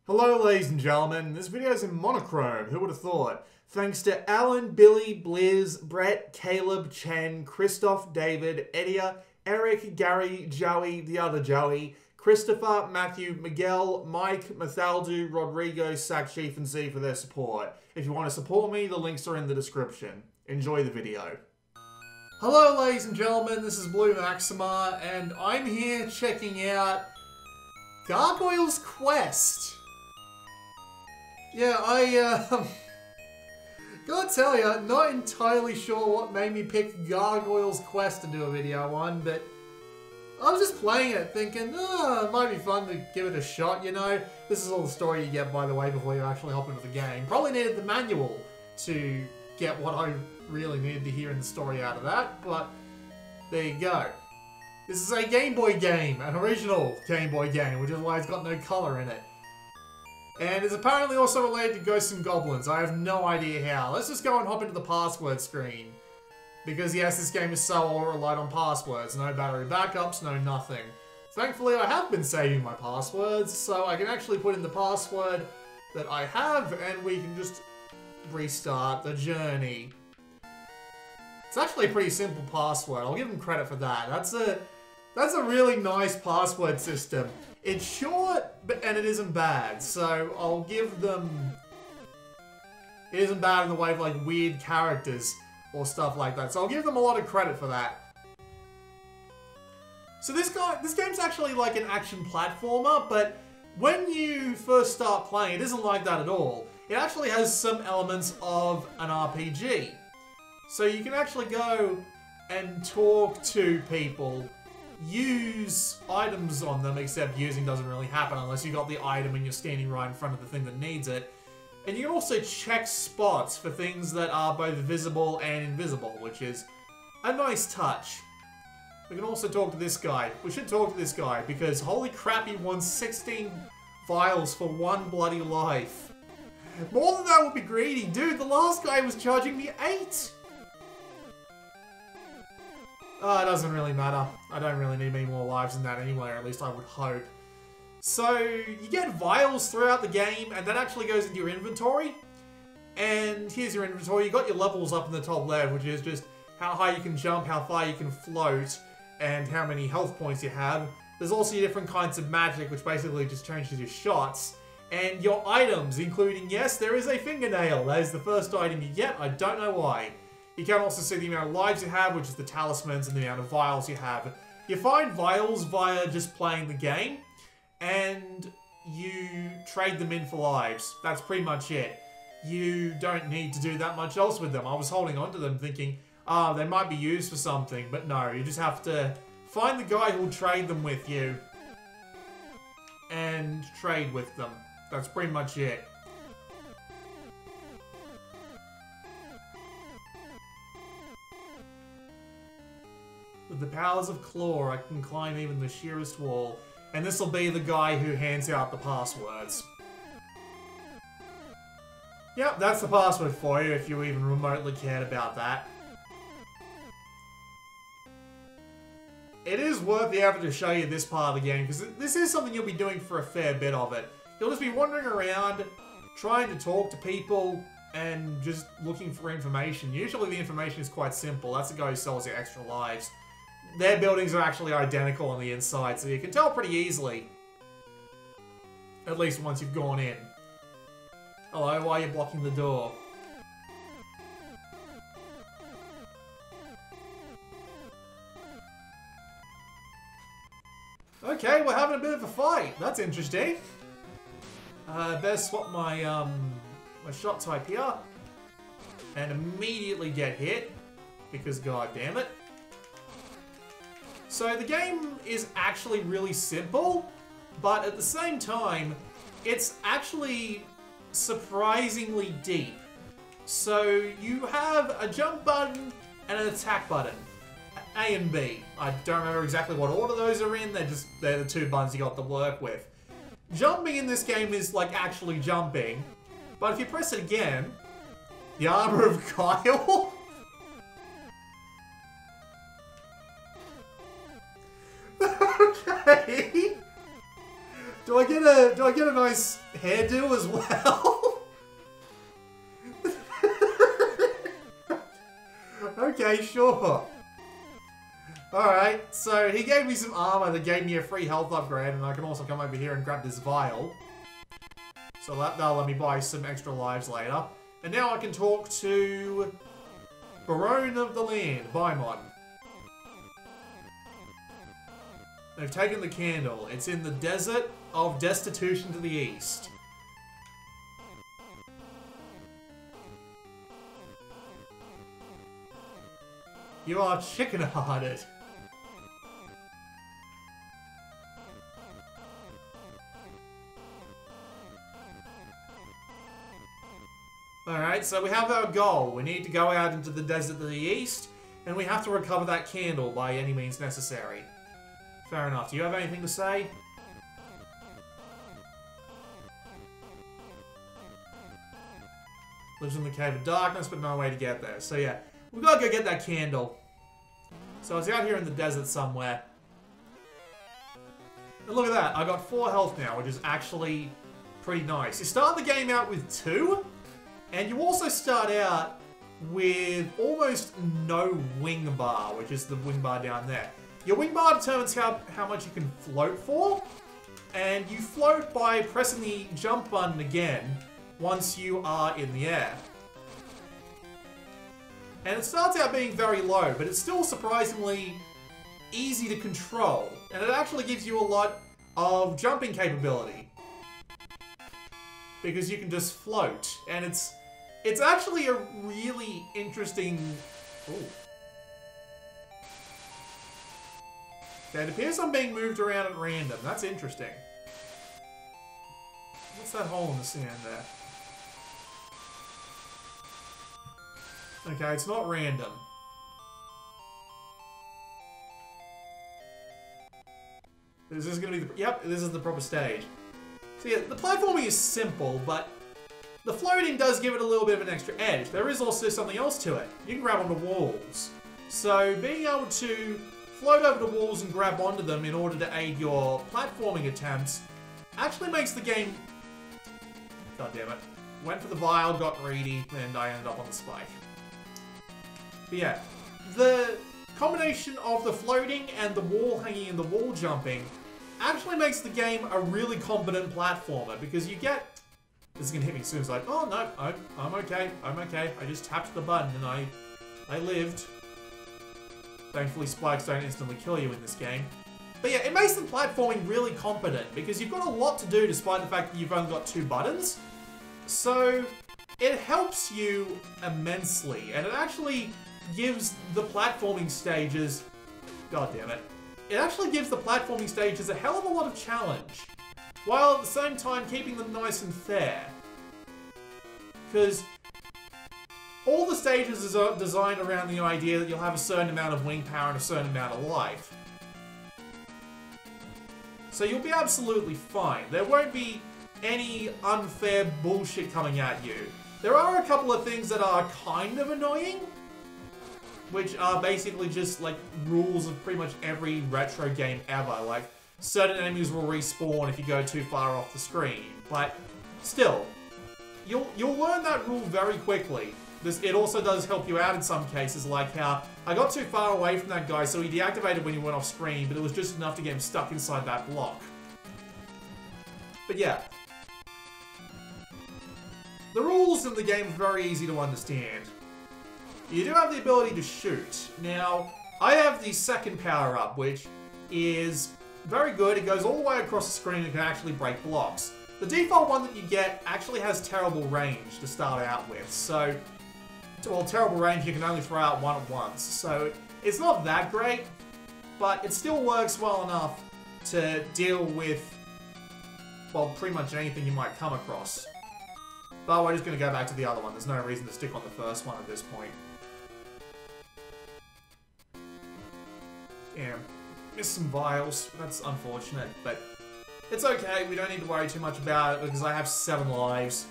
Hello ladies and gentlemen, this video is in monochrome, who would have thought? Thanks to Alan, Billy, Blizz, Brett, Caleb, Chen, Christoph, David, Edia, Eric, Gary, Joey, the other Joey, Christopher, Matthew, Miguel, Mike, Mathaldu, Rodrigo, Sakchief, and Z for their support. If you want to support me, the links are in the description. Enjoy the video. Hello ladies and gentlemen, this is Blue Maxima, and I'm here checking out Gargoyle's Quest. Yeah, gotta tell you, not entirely sure what made me pick Gargoyle's Quest to do a video on, but I was just playing it thinking, it might be fun to give it a shot, you know? This is all the story you get, by the way, before you actually hop into the game. Probably needed the manual to get what I really needed to hear in the story out of that, but there you go. This is a Game Boy game, an original Game Boy game, which is why it's got no color in it. And it's apparently also related to Ghosts and Goblins. I have no idea how. Let's just go and hop into the password screen. Because yes, this game is so all relied on passwords. No battery backups, no nothing. Thankfully, I have been saving my passwords, so I can actually put in the password that I have, and we can just restart the journey. It's actually a pretty simple password. I'll give them credit for that. That's a really nice password system. It's short, and it isn't bad, so I'll give them... It isn't bad in the way of, like, weird characters or stuff like that, so I'll give them a lot of credit for that. So this game's actually like an action platformer, but when you first start playing, it isn't like that at all. It actually has some elements of an RPG. So you can actually go and talk to people, use items on them, except using doesn't really happen unless you got the item and you're standing right in front of the thing that needs it. And you can also check spots for things that are both visible and invisible, which is a nice touch. We can also talk to this guy. We should talk to this guy, because holy crap, he won 16 vials for one bloody life. More than that would be greedy. Dude, the last guy was charging me 8! Oh, it doesn't really matter. I don't really need many more lives than that anyway, or at least I would hope. So, you get vials throughout the game, and that actually goes into your inventory. And here's your inventory. You got your levels up in the top left, which is just how high you can jump, how far you can float, and how many health points you have. There's also your different kinds of magic, which basically just changes your shots. And your items, including, yes, there is a fingernail. That is the first item you get. I don't know why. You can also see the amount of lives you have, which is the talismans, and the amount of vials you have. You find vials via just playing the game, and you trade them in for lives. That's pretty much it. You don't need to do that much else with them. I was holding on to them thinking, they might be used for something, but no, you just have to find the guy who'll trade them with you, and trade with them. That's pretty much it. With the powers of Claw, I can climb even the sheerest wall. And this will be the guy who hands out the passwords. Yep, that's the password for you, if you even remotely cared about that. It is worth the effort to show you this part of the game, because this is something you'll be doing for a fair bit of it. You'll just be wandering around, trying to talk to people, and just looking for information. Usually the information is quite simple. That's the guy who sells you extra lives. Their buildings are actually identical on the inside, so you can tell pretty easily. At least once you've gone in. Hello, why are you blocking the door? Okay, we're having a bit of a fight. That's interesting. Better swap my, my shot type here. And immediately get hit. Because god damn it. So the game is actually really simple, but at the same time, it's actually surprisingly deep. So you have a jump button and an attack button, A and B. I don't remember exactly what order those are in, they're the two buttons you got to work with. Jumping in this game is like actually jumping, but if you press it again, the Armor of Guile. Okay. Do Do I get a nice hairdo as well? Okay, sure. Alright, so he gave me some armor that gave me a free health upgrade, and I can also come over here and grab this vial. So that'll let me buy some extra lives later. And now I can talk to Barone of the Land, Baimon. They've taken the candle. It's in the desert of destitution to the east. You are chicken-hearted. Alright, so we have our goal. We need to go out into the desert to the east, and we have to recover that candle by any means necessary. Fair enough. Do you have anything to say? Lives in the Cave of Darkness, but no way to get there. So yeah, we've got to go get that candle. So it's out here in the desert somewhere. And look at that, I got 4 health now, which is actually pretty nice. You start the game out with 2, and you also start out with almost no wing bar, which is the wing bar down there. Your wing bar determines how much you can float for, and you float by pressing the jump button again once you are in the air. And it starts out being very low, but it's still surprisingly easy to control, and it actually gives you a lot of jumping capability. Because you can just float, and it's actually a really interesting... Ooh. Okay, it appears I'm being moved around at random. That's interesting. What's that hole in the sand there? Okay, it's not random. This is gonna be the... Yep, this is the proper stage. So yeah, the platforming is simple, but the floating does give it a little bit of an extra edge. There is also something else to it. You can grab onto walls. So being able to float over the walls and grab onto them in order to aid your platforming attempts actually makes the game... God damn it. Went for the vial, got greedy, and I ended up on the spike. But yeah, the combination of the floating and the wall hanging and the wall jumping actually makes the game a really competent platformer, because you get... This is going to hit me soon. It's like, oh no, I'm okay, I'm okay. I just tapped the button and I lived. Thankfully spikes don't instantly kill you in this game. But yeah, it makes the platforming really competent, because you've got a lot to do despite the fact that you've only got 2 buttons. So it helps you immensely, and it actually gives the platforming stages... God damn it. It actually gives the platforming stages a hell of a lot of challenge, while at the same time keeping them nice and fair. Because all the stages are designed around the idea that you'll have a certain amount of wing power and a certain amount of life. So you'll be absolutely fine. There won't be any unfair bullshit coming at you. There are a couple of things that are kind of annoying, which are basically just like rules of pretty much every retro game ever. Like, certain enemies will respawn if you go too far off the screen. But still, you'll learn that rule very quickly. It also does help you out in some cases, like how I got too far away from that guy, so he deactivated when he went off screen, but it was just enough to get him stuck inside that block. But yeah. The rules in the game are very easy to understand. You do have the ability to shoot. Now, I have the second power-up, which is very good. It goes all the way across the screen and can actually break blocks. The default one that you get actually has terrible range to start out with. So, well, terrible range, you can only throw out one at once. So, it's not that great, but it still works well enough to deal with, well, pretty much anything you might come across. But we're just going to go back to the other one. There's no reason to stick on the first one at this point. Yeah, missed some vials. That's unfortunate, but it's okay. We don't need to worry too much about it because I have 7 lives.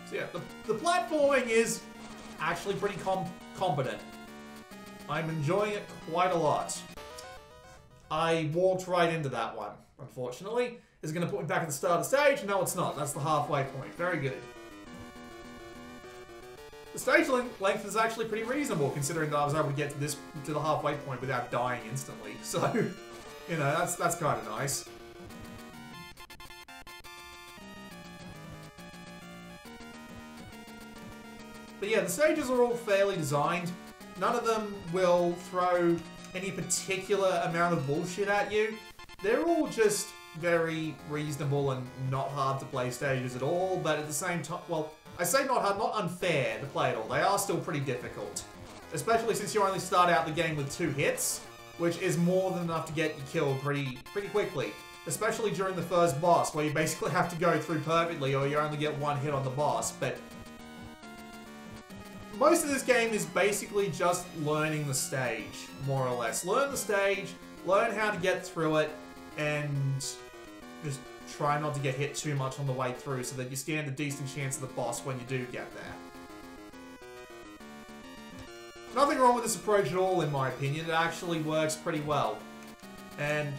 So yeah, the platforming is actually pretty competent. I'm enjoying it quite a lot. I walked right into that one. unfortunately. Is it going to put me back at the start of the stage? No, it's not. That's the halfway point. Very good. The stage length is actually pretty reasonable, considering that I was able to get to the halfway point without dying instantly. So, you know, that's kind of nice. But yeah, the stages are all fairly designed. None of them will throw any particular amount of bullshit at you. They're all just very reasonable and not hard to play stages at all, but at the same time, well, I say not hard, not unfair to play at all. They are still pretty difficult. Especially since you only start out the game with 2 hits, which is more than enough to get you killed pretty quickly. Especially during the first boss, where you basically have to go through perfectly or you only get 1 hit on the boss. But most of this game is basically just learning the stage, more or less. Learn the stage, learn how to get through it, and just try not to get hit too much on the way through so that you stand a decent chance of the boss when you do get there. Nothing wrong with this approach at all, in my opinion. It actually works pretty well. And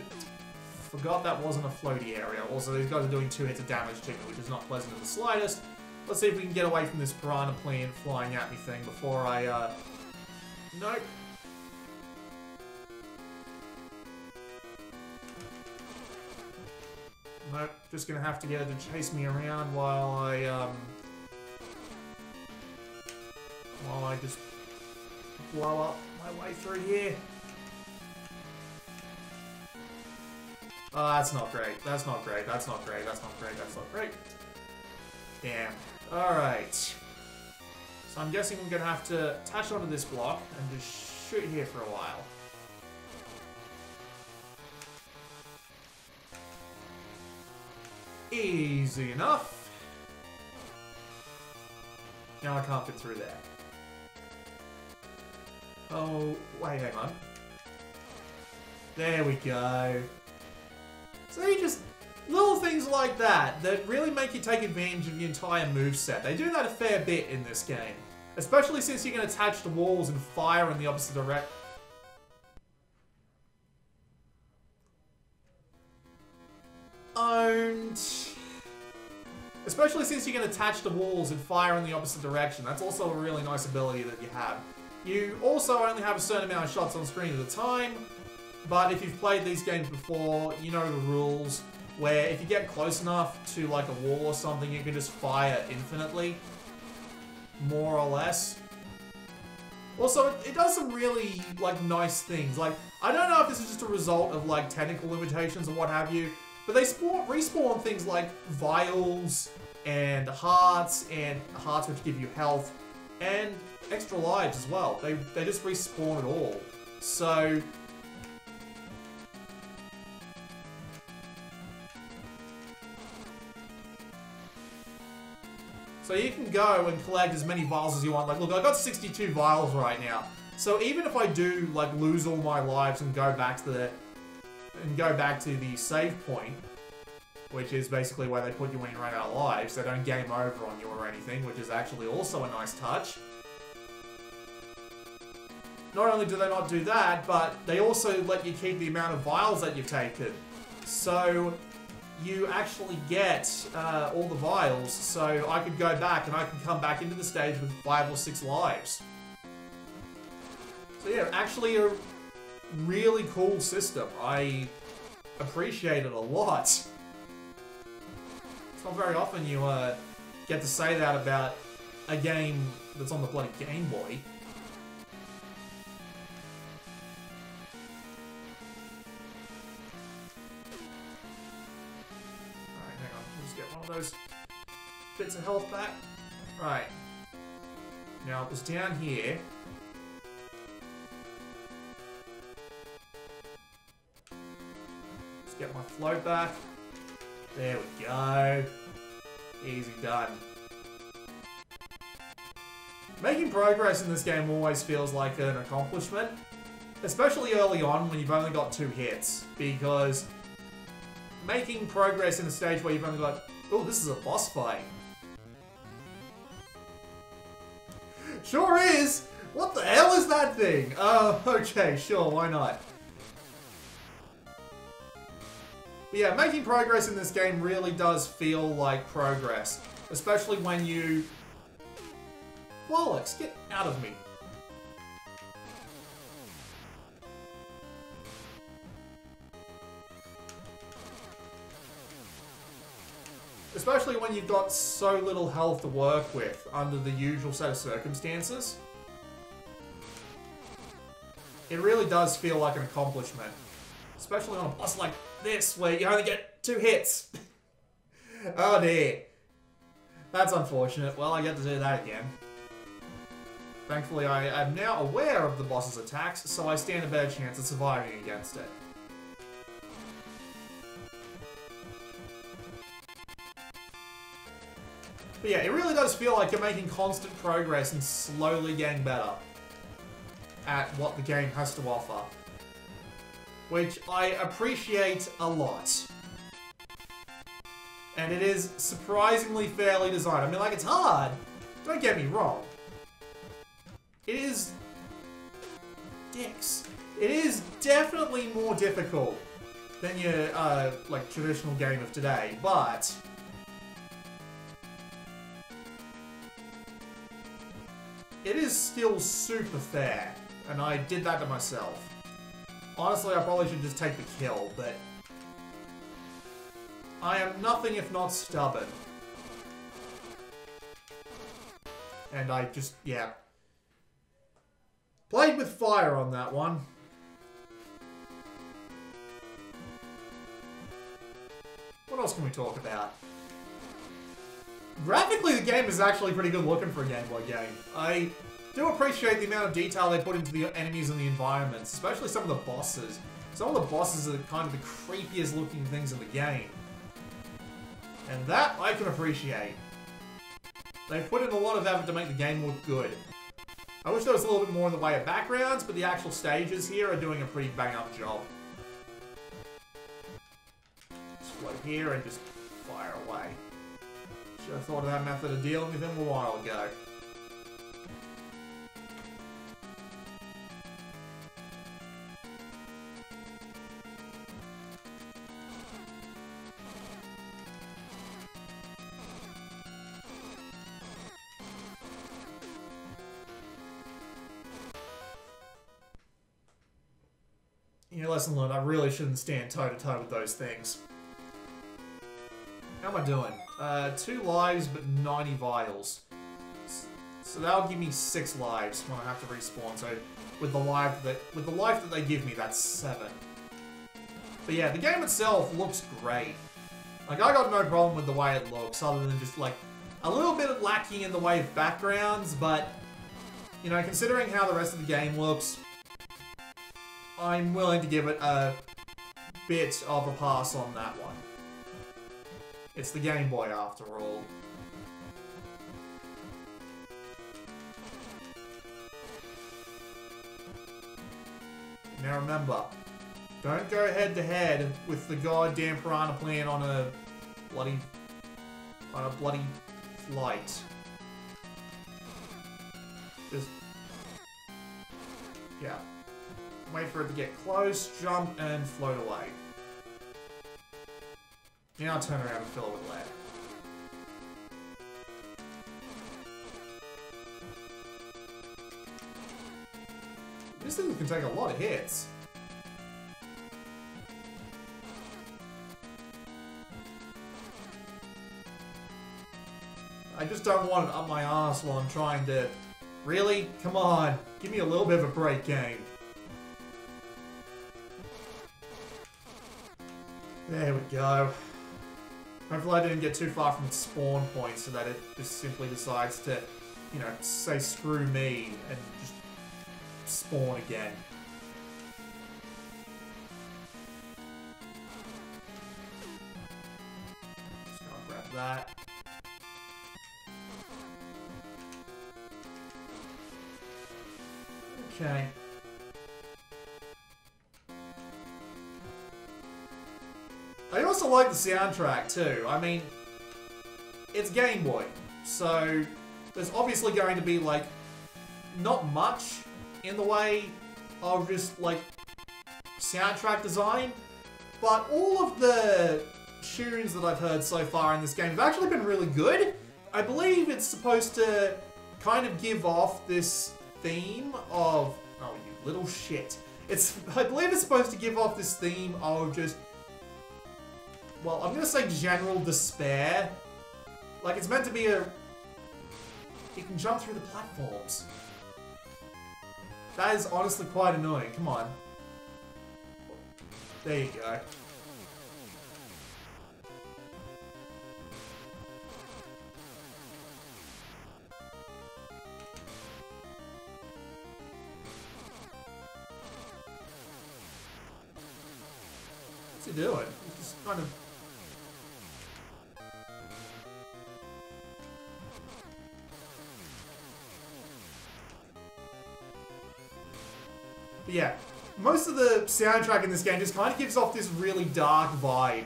forgot that wasn't a floaty area. Also, these guys are doing 2 hits of damage to me, which is not pleasant in the slightest. Let's see if we can get away from this piranha plant flying at me thing before I, Nope. Nope, just gonna have to get it to chase me around while I just blow up my way through here. Oh, that's not great. That's not great. That's not great. That's not great. That's not great. Damn. Alright. So I'm guessing we're gonna have to attach onto this block and just shoot here for a while. Easy enough. Now I can't fit through there. Oh, wait, hang on. There we go. So you just... little things like that that really make you take advantage of the entire moveset. They do that a fair bit in this game. Especially since you can attach to walls and fire in the opposite direction. Especially since you can attach to walls and fire in the opposite direction. That's also a really nice ability that you have. You also only have a certain amount of shots on screen at a time, but if you've played these games before, you know the rules, where if you get close enough to like a wall or something, you can just fire infinitely, more or less. Also, it does some really like nice things. Like, I don't know if this is just a result of like technical limitations or what have you, but they respawn things like vials and hearts which give you health, and extra lives as well. They just respawn it all. So you can go and collect as many vials as you want. Like, look, I got 62 vials right now. So even if I do like lose all my lives and go back to the save point, which is basically where they put you when you run out of lives, they don't game over on you or anything, which is actually also a nice touch. Not only do they not do that, but they also let you keep the amount of vials that you've taken. So you actually get all the vials, so I could go back and I can come back into the stage with 5 or 6 lives. So yeah, actually a really cool system. I appreciate it a lot. It's not very often you get to say that about a game that's on the bloody Game Boy. Alright, hang on. Let's get one of those bits of health back. Right. Now, it was down here. Let's get my float back. There we go. Easy done. Making progress in this game always feels like an accomplishment. Especially early on when you've only got 2 hits. Because making progress in a stage where you've only got... Oh, this is a boss fight. Sure is! What the hell is that thing? Oh, okay, sure, why not? But yeah, making progress in this game really does feel like progress. Especially when you... Bollocks, get out of me. Especially when you've got so little health to work with under the usual set of circumstances. It really does feel like an accomplishment. Especially on a boss like this, where you only get 2 hits. Oh dear. That's unfortunate. Well, I get to do that again. Thankfully, I am now aware of the boss's attacks, so I stand a better chance of surviving against it. But yeah, it really does feel like you're making constant progress and slowly getting better at what the game has to offer. Which I appreciate a lot. And it is surprisingly fairly designed. I mean, like, it's hard. Don't get me wrong. It is... dicks. It is definitely more difficult than your, like, traditional game of today, but... it is still super fair, and I did that to myself. Honestly, I probably should just take the kill, but... I am nothing if not stubborn. And I just, yeah. Played with fire on that one. What else can we talk about? Graphically, the game is actually pretty good looking for a Game Boy game. I do appreciate the amount of detail they put into the enemies and the environments, especially some of the bosses. Some of the bosses are kind of the creepiest looking things in the game. And that I can appreciate. They've put in a lot of effort to make the game look good. I wish there was a little bit more in the way of backgrounds, but the actual stages here are doing a pretty bang-up job. Just float here and just fire away. Should have thought of that method of dealing with him a while ago. Yeah, lesson learned, I really shouldn't stand toe-to-toe with those things. How am I doing? 2 lives, but 90 vials. So that'll give me 6 lives when I have to respawn. So with the life that they give me, that's 7. But yeah, the game itself looks great. Like, I got no problem with the way it looks, other than just like a little bit lacking in the way of backgrounds. But you know, considering how the rest of the game looks, I'm willing to give it a bit of a pass on that one. It's the Game Boy after all. Now remember, don't go head to head with the goddamn Piranha Plant on a bloody flight. Just, yeah. Wait for it to get close, jump, and float away. Now turn around and fill it with lead. This thing can take a lot of hits. I just don't want it up my ass while I'm trying to... Really? Come on. Give me a little bit of a break, game. There we go. Hopefully I didn't get too far from its spawn point so that it just simply decides to, you know, say screw me and just spawn again. Just gonna grab that. Okay. I also like the soundtrack too. I mean, it's Game Boy, so there's obviously going to be like not much in the way of just like soundtrack design, but all of the tunes that I've heard so far in this game have actually been really good. I believe it's supposed to kind of give off this theme of... Oh, you little shit. I believe it's supposed to give off this theme of just... Well, I'm going to say general despair. Like, it's meant to be a... You can jump through the platforms. That is honestly quite annoying. Come on. There you go. What's he doing? He's just kind of... But yeah, most of the soundtrack in this game just kind of gives off this really dark vibe.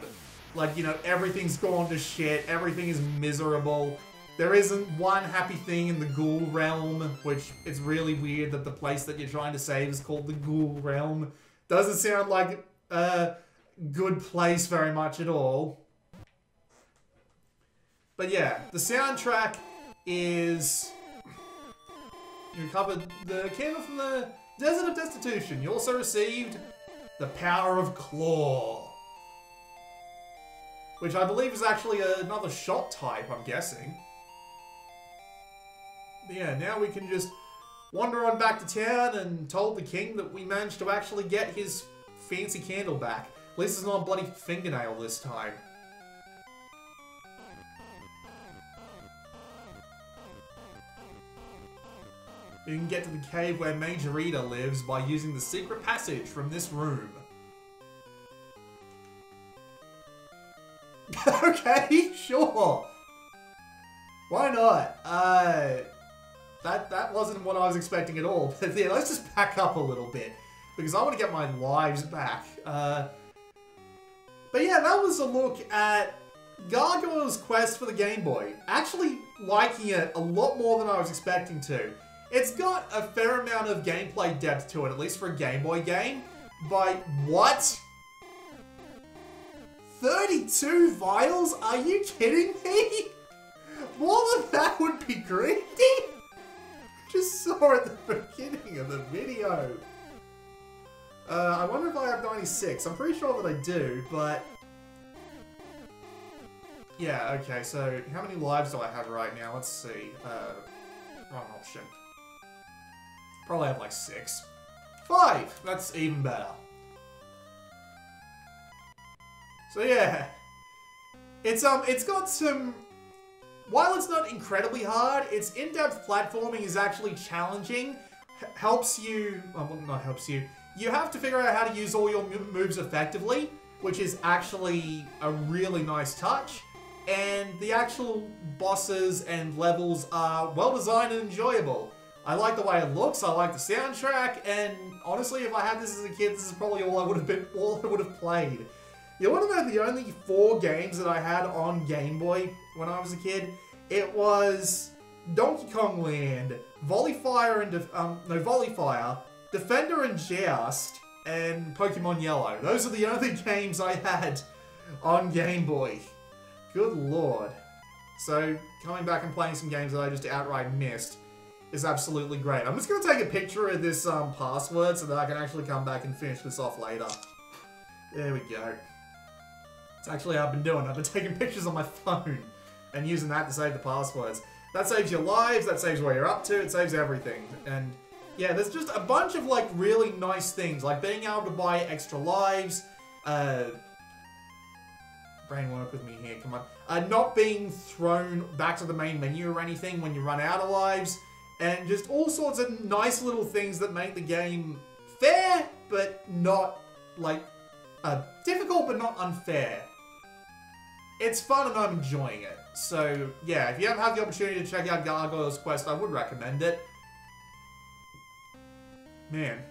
Like, you know, everything's gone to shit, everything is miserable. There isn't one happy thing in the ghoul realm, which it's really weird that the place that you're trying to save is called the ghoul realm. Doesn't sound like a good place very much at all. But yeah, the soundtrack is... You recovered the candle from the Desert of Destitution. You also received the Power of Claw, which I believe is actually another shot type, I'm guessing. But yeah, now we can just wander on back to town and told the king that we managed to actually get his fancy candle back. At least it's not a bloody fingernail this time. You can get to the cave where Major Eda lives by using the secret passage from this room. Okay, sure. Why not? That wasn't what I was expecting at all. But yeah, let's just back up a little bit, because I want to get my lives back. But yeah, that was a look at Gargoyle's quest for the Game Boy. Actually liking it a lot more than I was expecting to. It's got a fair amount of gameplay depth to it, at least for a Game Boy game. But what? 32 vials? Are you kidding me? More than that would be greedy. Just saw at the beginning of the video. I wonder if I have 96. I'm pretty sure that I do, but... Yeah, okay, so how many lives do I have right now? Let's see. Wrong option. Probably have like 6. 5! That's even better. So yeah. It's got some... While it's not incredibly hard, its in-depth platforming is actually challenging. Helps you... Well, not helps you. You have to figure out how to use all your moves effectively, which is actually a really nice touch. And the actual bosses and levels are well-designed and enjoyable. I like the way it looks, I like the soundtrack, and honestly, if I had this as a kid, this is probably all I would have played. You want to know the only 4 games that I had on Game Boy when I was a kid? It was Donkey Kong Land, Volleyfire and Volleyfire, Defender and Joust, and Pokemon Yellow. Those are the only games I had on Game Boy. Good lord. So, coming back and playing some games that I just outright missed is absolutely great. I'm just going to take a picture of this password so that I can actually come back and finish this off later. There we go. It's actually what I've been doing. I've been taking pictures on my phone and using that to save the passwords. That saves your lives, that saves where you're up to, it saves everything. And yeah, there's just a bunch of like really nice things, like being able to buy extra lives, brain work with me here, come on. Not being thrown back to the main menu or anything when you run out of lives, and just all sorts of nice little things that make the game fair, but not, like, difficult but not unfair. It's fun and I'm enjoying it. So, yeah, if you haven't had the opportunity to check out Gargoyle's Quest, I would recommend it. Man.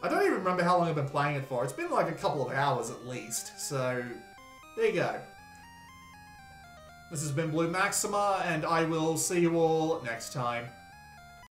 I don't even remember how long I've been playing it for. It's been like a couple of hours at least. So, there you go. This has been Blue Maxima, and I will see you all next time.